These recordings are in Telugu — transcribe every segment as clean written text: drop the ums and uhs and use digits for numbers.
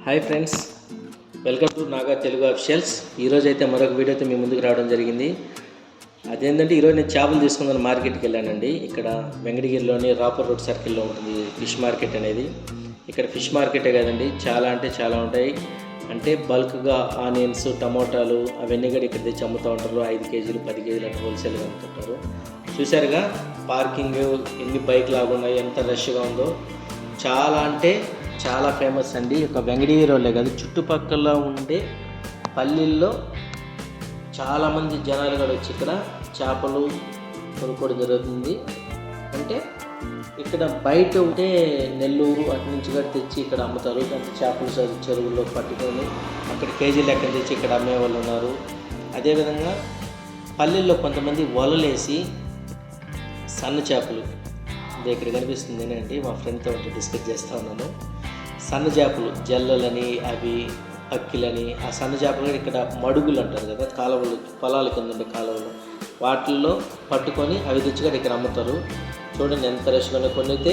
Hi friends, welcome to Naga Telugu officials. ఈరోజు అయితే మరొక వీడియోతో మీ ముందుకు రావడం జరిగింది. అదేంటంటే ఈరోజు నేను చేపలు తీసుకుందాం మార్కెట్కి వెళ్ళానండి. ఇక్కడ వెంకటగిరిలోని రాపర్ రోడ్ సర్కిల్లో ఉంటుంది ఫిష్ మార్కెట్ అనేది. ఇక్కడ ఫిష్ మార్కెటే కదండి, చాలా అంటే చాలా ఉంటాయి. అంటే బల్క్గా ఆనియన్స్, టమోటాలు అవన్నీ కూడా ఇక్కడ తెచ్చి అమ్ముతూ ఉంటారు. 5 కేజీలు 10 కేజీలు అట్లా హోల్సేల్గా అమ్ముతుంటారు. చూసారుగా పార్కింగ్ ఎన్ని బైక్ లాగా ఉన్నాయి, ఎంత రష్గా ఉందో. చాలా అంటే చాలా ఫేమస్ అండి. ఒక వెంకటగిరి వాళ్ళే కాదు, చుట్టుపక్కల ఉండే పల్లెల్లో చాలామంది జనాలు కూడా వచ్చి ఇక్కడ చేపలు కొనుక్కోవడం జరుగుతుంది. అంటే ఇక్కడ బయట ఉంటే నెల్లూరు అటు నుంచి కూడా తెచ్చి ఇక్కడ అమ్ముతారు. అంటే చేపలు చెరువుల్లో పట్టుకొని అక్కడ కేజీ లెక్కన తెచ్చి ఇక్కడ అమ్మే వాళ్ళు ఉన్నారు. అదేవిధంగా పల్లెల్లో కొంతమంది వలలేసి సన్న చేపలు, ఇది ఇక్కడ కనిపిస్తుంది అండి, మా ఫ్రెండ్తో డిస్కస్ చేస్తూ ఉన్నాను. సన్న చేపలు జల్లలని, అవి పక్కిలని, ఆ సన్న చేపలు ఇక్కడ మడుగులు అంటారు కదా, కాలువలు, పొలాల కింద ఉండే కాలువలు, వాటిల్లో పట్టుకొని అవి తెచ్చి ఇక్కడ అమ్ముతారు. చూడండి ఎంత రష్గా. కొన్ని అయితే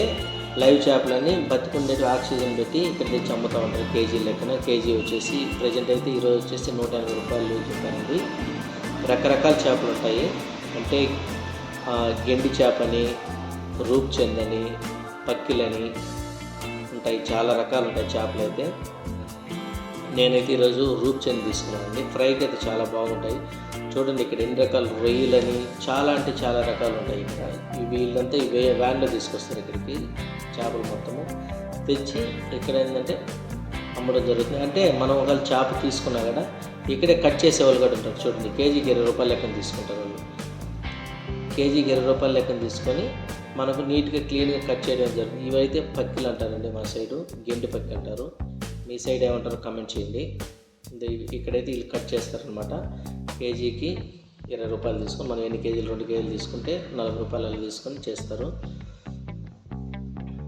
లైవ్ చేపలని బతికుండేవి ఆక్సిజన్ పెట్టి ఇక్కడ తెచ్చి అమ్ముతూ ఉంటారు కేజీ లెక్కన. కేజీ వచ్చేసి ప్రజెంట్ అయితే ఈరోజు వచ్చేసి 180 రూపాయలు చెప్పానండి. రకరకాల చేపలు ఉంటాయి. అంటే గెండి చేపని, రూప్చందని, పక్కిలని ఉంటాయి. చాలా రకాలు ఉంటాయి చేపలు అయితే. నేనైతే ఈరోజు రూప్చంద్ తీసుకున్నానండి. ఫ్రైకి అయితే చాలా బాగుంటాయి. చూడండి ఇక్కడ ఎన్ని రకాల రొయ్యలని, చాలా అంటే చాలా రకాలు ఉంటాయి ఇక్కడ. వీళ్ళంతా వ్యాన్లో తీసుకొస్తారు ఇక్కడికి చేపలు మొత్తము తెచ్చి ఇక్కడ ఏంటంటే అమ్మడం జరుగుతుంది. అంటే మనం ఒకవేళ చేప తీసుకున్నా కూడా ఇక్కడే కట్ చేసేవాళ్ళు కూడా ఉంటారు. చూడండి కేజీకి 20 రూపాయలు లెక్కన తీసుకుంటారు వాళ్ళు. కేజీకి 20 రూపాయలు లెక్కన తీసుకొని మనకు నీట్గా క్లీన్గా కట్ చేయడం జరుగుతుంది. ఇవైతే పక్కిలు అంటారండి, మా సైడు గెండి పక్కి అంటారు. మీ సైడ్ ఏమంటారో కామెంట్ చేయండి. ఇక్కడైతే వీళ్ళు కట్ చేస్తారనమాట. కేజీకి 20 రూపాయలు తీసుకొని మనం ఎన్ని కేజీలు, 2 కేజీలు తీసుకుంటే 40 రూపాయలు అలా తీసుకొని చేస్తారు.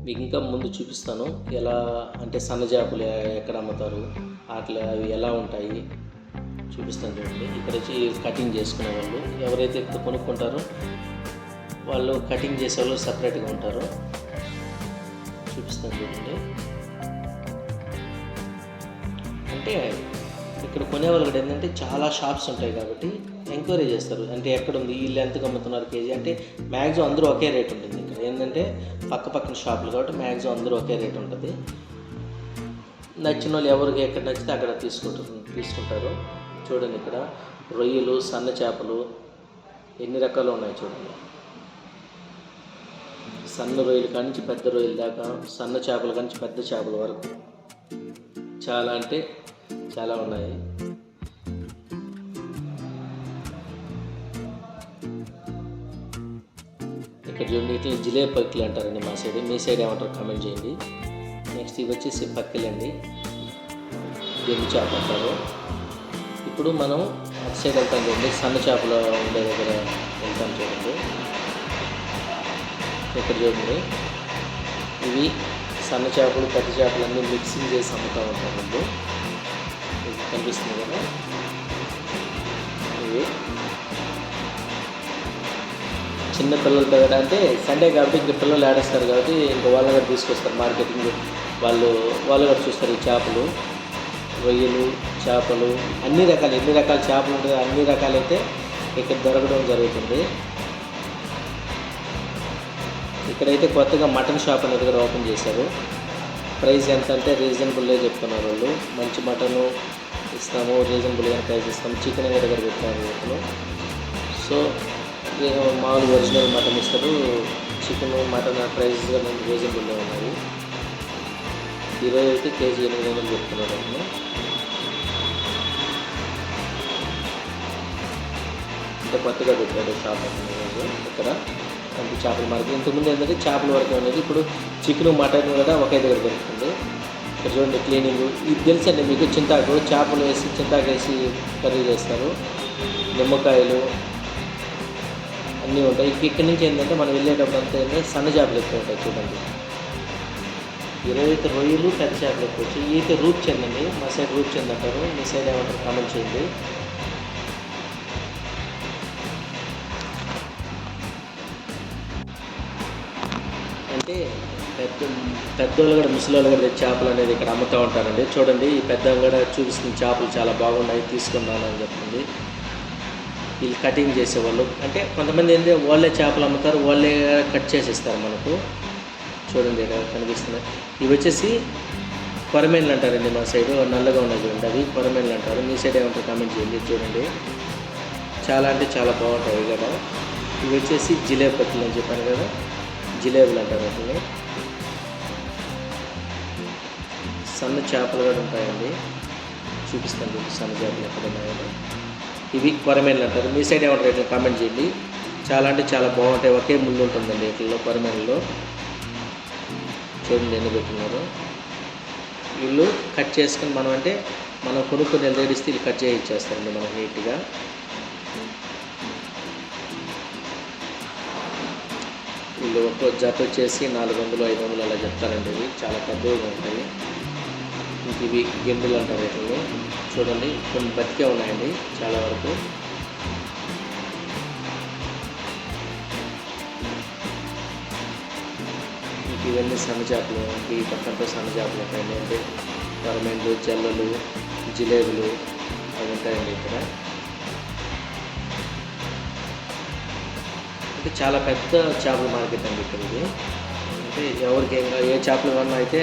మీకు ఇంకా ముందు చూపిస్తాను ఎలా, అంటే సన్న చేపలు ఎక్కడ అమ్ముతారు, అట్లా అవి ఎలా ఉంటాయి చూపిస్తాను. చూడండి ఇక్కడ వచ్చి కటింగ్ చేసుకునే వాళ్ళు, ఎవరైతే ఇక్కడ కొనుక్కుంటారో వాళ్ళు కటింగ్ చేసే వాళ్ళు సపరేట్గా ఉంటారు. చూపిస్తాను చూడండి. అంటే ఇక్కడ కొనేవాళ్ళు కూడా ఏంటంటే చాలా షాప్స్ ఉంటాయి కాబట్టి ఎంక్వైరీ చేస్తారు. అంటే ఎక్కడ ఉంది, వీళ్ళు ఎంతకు అమ్ముతున్నారు కేజీ, అంటే మ్యాక్సిమం అందరూ ఒకే రేట్ ఉంటుంది. ఇక్కడ ఏంటంటే పక్కన షాపులు కాబట్టి మ్యాక్సిమం అందరూ ఒకే రేట్ ఉంటుంది. నచ్చిన వాళ్ళు ఎవరికి ఎక్కడ నచ్చితే అక్కడ తీసుకుంటారు. చూడండి ఇక్కడ రొయ్యలు, సన్న చేపలు ఎన్ని రకాలు ఉన్నాయి చూడండి. సన్న రొయ్యలు కానించి పెద్ద రొయ్యల దాకా, సన్న చేపల కానించి పెద్ద చేపల వరకు చాలా అంటే చాలా ఉన్నాయి. ఇక్కడ చూడండి ఇట్లా జిలేబీ పక్కిలు అంటారండి మా సైడ్. మీ సైడ్ ఏమంటారు కామెంట్ చేయండి. నెక్స్ట్ ఇవి వచ్చేసి పక్కిలండి, గెండి చేప అంటారు. ఇప్పుడు మనం అటు సైడ్ వెళ్తాం చూడండి, సన్న చేపలు ఉండే దగ్గర వెళ్తాం చూడండి. ఇక్కడ చూడండి ఇవి సన్న చేపలు, పెద్ద చేపలు అన్నీ మిక్సింగ్ చేసి అమ్ముతూ ఉంటారు ముందు. ఇది కనిపిస్తుంది కదా, ఇవి చిన్న పిల్లలతో కూడా, అంటే సండే కాబట్టి ఇంక పిల్లలు ఆడేస్తారు కాబట్టి ఇంక వాళ్ళు కూడా తీసుకొస్తారు మార్కెటింగ్. వాళ్ళు కూడా చూస్తారు ఈ చేపలు, రొయ్యలు, చేపలు అన్ని రకాలు, ఎన్ని రకాల చేపలు ఉంటాయో అన్ని రకాలైతే ఇక్కడ దొరకడం జరుగుతుంది. ఇక్కడైతే కొత్తగా మటన్ షాప్ అనేది కూడా ఓపెన్ చేశారు. ప్రైస్ ఎంత అంటే రీజనబుల్గా చెప్తున్నారు వాళ్ళు. మంచి మటను ఇస్తాము, రీజనబుల్గా ప్రైస్ ఇస్తాము. చికెన్ కూడా దగ్గర పెట్టారు వాళ్ళు. సో మామూలు ఒరిజినల్ మటన్ ఇస్తారు. చికెన్, మటన్ ప్రైస్ రీజనబుల్గా ఉన్నాయి. ఈరోజు అయితే కేజీ 800 చెప్తున్నారు వాళ్ళు. అంటే కొత్తగా పెట్టాడు షాప్ అనేది ఇక్కడ. అంటే చేపల మార్కెట్ ఇంతకుముందు ఏంటంటే చేపల వరకు అనేది, ఇప్పుడు చికెన్, మటన్ కూడా ఒకే దగ్గర దొరుకుతుంది. ఇక్కడ చూడండి క్లీనింగ్. ఇది తెలుసండి మీకు, చింతాకు, చేపలు వేసి చింతాకు వేసి కర్రీ చేస్తారు. నిమ్మకాయలు అన్నీ ఉంటాయి. ఇక్కడి నుంచి ఏంటంటే మనం వెళ్ళేటప్పుడు అంతా ఏంటంటే సన్న చేపలు ఎక్కువ ఉంటాయి చూడండి. ఈరోజు అయితే రొయ్యలు, పెద్ద చేపలు ఎక్కువ వచ్చి. ఈ అయితే రూప్చంద్ అండి, మా సైడ్ రూప్చంద్ అంటారు. మీ సైడ్ ఏమంటారు కామెంట్ చేయండి. అంటే పెద్దోళ్ళు కూడా ముసలోళ్ళు కూడా చేపలు అనేది ఇక్కడ అమ్ముతూ ఉంటారండి. చూడండి ఈ పెద్ద కూడా చూపిస్తుంది, చేపలు చాలా బాగున్నాయి తీసుకున్నాను అని చెప్తుంది. వీళ్ళు కటింగ్ చేసేవాళ్ళు, అంటే కొంతమంది ఏంటంటే వాళ్ళే చేపలు అమ్ముతారు, వాళ్ళే కట్ చేసి ఇస్తారు మనకు. చూడండి ఇక్కడ కనిపిస్తున్నాయి. ఇవి వచ్చేసి కొరమేన్లు అంటారండి మా సైడు, నల్లగా ఉన్నాయి చూడండి, అవి కొరమేన్లు అంటారు. మీ సైడ్ ఏమంటారు కామెంట్ చేయండి. చూడండి చాలా అంటే చాలా బాగుంటాయి కదా. ఇవి వచ్చేసి జిలేబీ పట్టులు అని చెప్పాను కదా, జిలేబులు అంటారు వాటిని. సన్న చేపలు కూడా ఉంటాయండి, చూపిస్తాను సన్న చేపలు ఎక్కడ ఉన్నాయో. ఇవి కొరమేన్లు అంటారు. మీ సైడ్ ఏమంటారు ఇట్లా కామెంట్ చేయండి. చాలా అంటే చాలా బాగుంటాయి, ఒకే ముళ్ళు ఉంటుందండి ఇట్లలో కొరమేన్లలో. చూడండి ఎన్ని పెట్టున్నారు. వీళ్ళు కట్ చేసుకుని మనం కొనుక్కొని లేడిస్తే వీళ్ళు కట్ చేసి ఇచ్చేస్తారండి మనకు నీట్గా. వీళ్ళు ఒక్కో జత వచ్చేసి 400, 500 అలా చెప్తారండి. ఇవి చాలా పెద్దగా ఉంటాయి. ఇంక ఇవి గెండులు అంటారు వీటిని. చూడండి కొన్ని బతికే ఉన్నాయండి చాలా వరకు. ఇంక ఇవన్నీ సన్న చేపలు, ఈ పక్కనతో సన్న చేపలు ఉంటాయండి. అంటే కొరమేన్లు, జల్లలు, జిలేబులు అవి ఉంటాయండి ఇక్కడ. అంటే చాలా పెద్ద చేపల మార్కెట్ అండి ఇక్కడ ఇది. అంటే ఎవరికి ఏ చేపలు కన్నా అయితే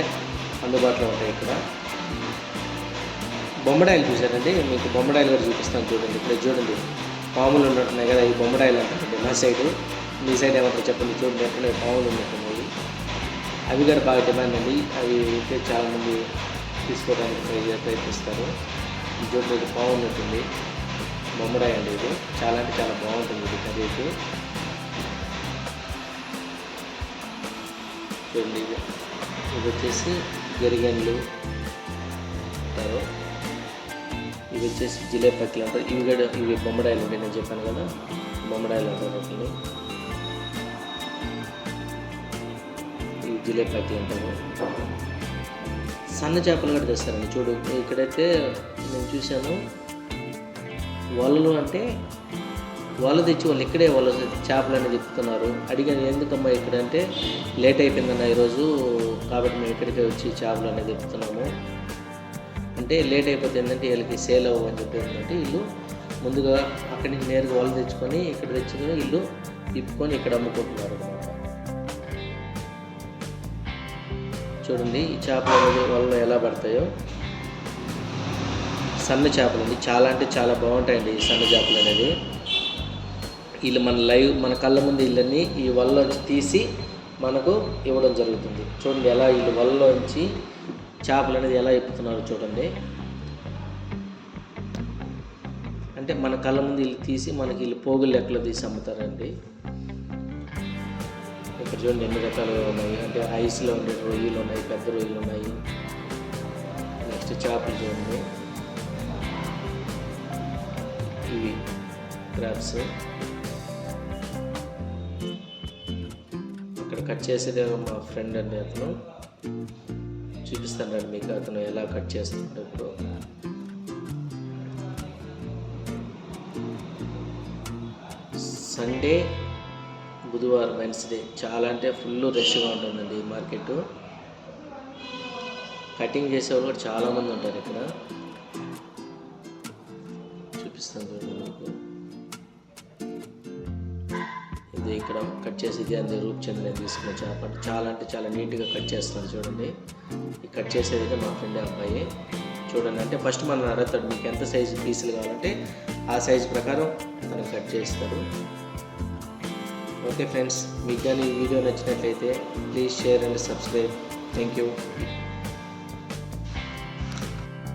అందుబాటులో ఉంటాయి ఇక్కడ. బొమ్మడాయిలు చూసారండి, మీకు బొమ్మడాయిలు కూడా చూపిస్తాను చూడండి. ఇక్కడ చూడండి పాములు ఉన్నట్టున్నాయి కదా, ఈ బొమ్మడాయిలు అంటారండి మా సైడు. మీ సైడ్ ఏమంటారు చెప్పండి. చూడండి ఎక్కడ పాములు ఉన్నట్టున్నాయి. అవి కూడా బాగా డిమాండ్ అండి. అవి అయితే చాలామంది తీసుకోవడానికి ప్రయత్నిస్తారు. చూడండి ఇది పాము ఉన్నట్టుంది, బొమ్మడాయి అండి ఇది. చాలా అంటే చాలా బాగుంటుంది ఇది కర్రీ అయితే. చూడండి ఇది వచ్చేసి గరిగెన్లు అంటారు. ఇవి వచ్చేసి జిలేబీ పక్కలు అంటారు. ఇవి కూడా ఇవి బొమ్మడాయిలు ఉంటాయి, నేను చెప్పాను కదా బొమ్మడాయిలు అంటారు వాటిని. ఇవి జిలేబీ పక్కలు అంటారు. సన్న చేపలు కూడా తెస్తారండి. చూడు ఇక్కడైతే నేను చూశాను, వలలు అంటే వాళ్ళు తెచ్చి వాళ్ళు ఇక్కడే వాళ్ళు చేపలు అనేది తిప్పుతున్నారు. అడిగాను ఎందుకమ్మా ఇక్కడ అంటే, లేట్ అయిపోయిందన్న ఈరోజు కాబట్టి మేము ఇక్కడికే వచ్చి చేపలు అనేది తిప్పుతున్నాము అంటే. లేట్ అయిపోతే ఏంటంటే వీళ్ళకి సేల్ అవ్వని చెప్పి ఏంటంటే వీళ్ళు ముందుగా అక్కడి నుంచి నేరుగా వాళ్ళు తెచ్చుకొని ఇక్కడ తెచ్చుకొని వీళ్ళు తిప్పుకొని ఇక్కడ అమ్ముకుంటున్నారు అనమాట. చూడండి ఈ చేపలు అనేది వాళ్ళు ఎలా పడతాయో. సన్న చేపలు అండి, చాలా అంటే చాలా బాగుంటాయండి ఈ సన్న చేపలు అనేది. వీళ్ళు మన కళ్ళ ముందు వీళ్ళని ఈ వలలోంచి తీసి మనకు ఇవ్వడం జరుగుతుంది. చూడండి ఎలా వీళ్ళు వలలోంచి చేపలు అనేది ఎలా ఇప్పుతున్నారు చూడండి. అంటే మన కళ్ళ ముందు వీళ్ళు తీసి మనకి వీళ్ళు పోగులు లెక్కలో తీసి అమ్ముతారండి. ఇక్కడ చూడండి ఎన్ని రకాలుగా ఉన్నాయి. అంటే ఐస్లో ఉండే రొయ్యలు ఉన్నాయి, పెద్ద రొయ్యలు ఉన్నాయి. నెక్స్ట్ చేపలు చూడండి, ఇవి క్రాబ్స్. ఇక్కడ కట్ చేసేదే మా ఫ్రెండ్ అండి, అతను చూపిస్తాను మీకు అతను ఎలా కట్ చేస్తున్నాడు. ఇప్పుడు సండే, బుధవారం, వెన్స్డే చాలా అంటే ఫుల్ రష్గా ఉంటుందండి ఈ మార్కెట్. కటింగ్ చేసేవాళ్ళు కూడా చాలామంది ఉంటారు ఇక్కడ. చూపిస్తాను చూడండి మీకు. ఇది ఇక్కడ కట్ చేసేది అంతే రూప్చంద్ నేను తీసుకున్న చేప. అంటే చాలా నీట్గా కట్ చేస్తాను చూడండి. ఈ కట్ చేసేది అయితే మా ఫ్రెండ్ అబ్బాయి. చూడండి అంటే ఫస్ట్ మనం అడుగుతాడు మీకు ఎంత సైజు పీసులు కావాలంటే ఆ సైజు ప్రకారం మనం కట్ చేస్తాడు. ఓకే ఫ్రెండ్స్, మీకు కానీ ఈ వీడియో నచ్చినట్లయితే please share and subscribe. Thank you.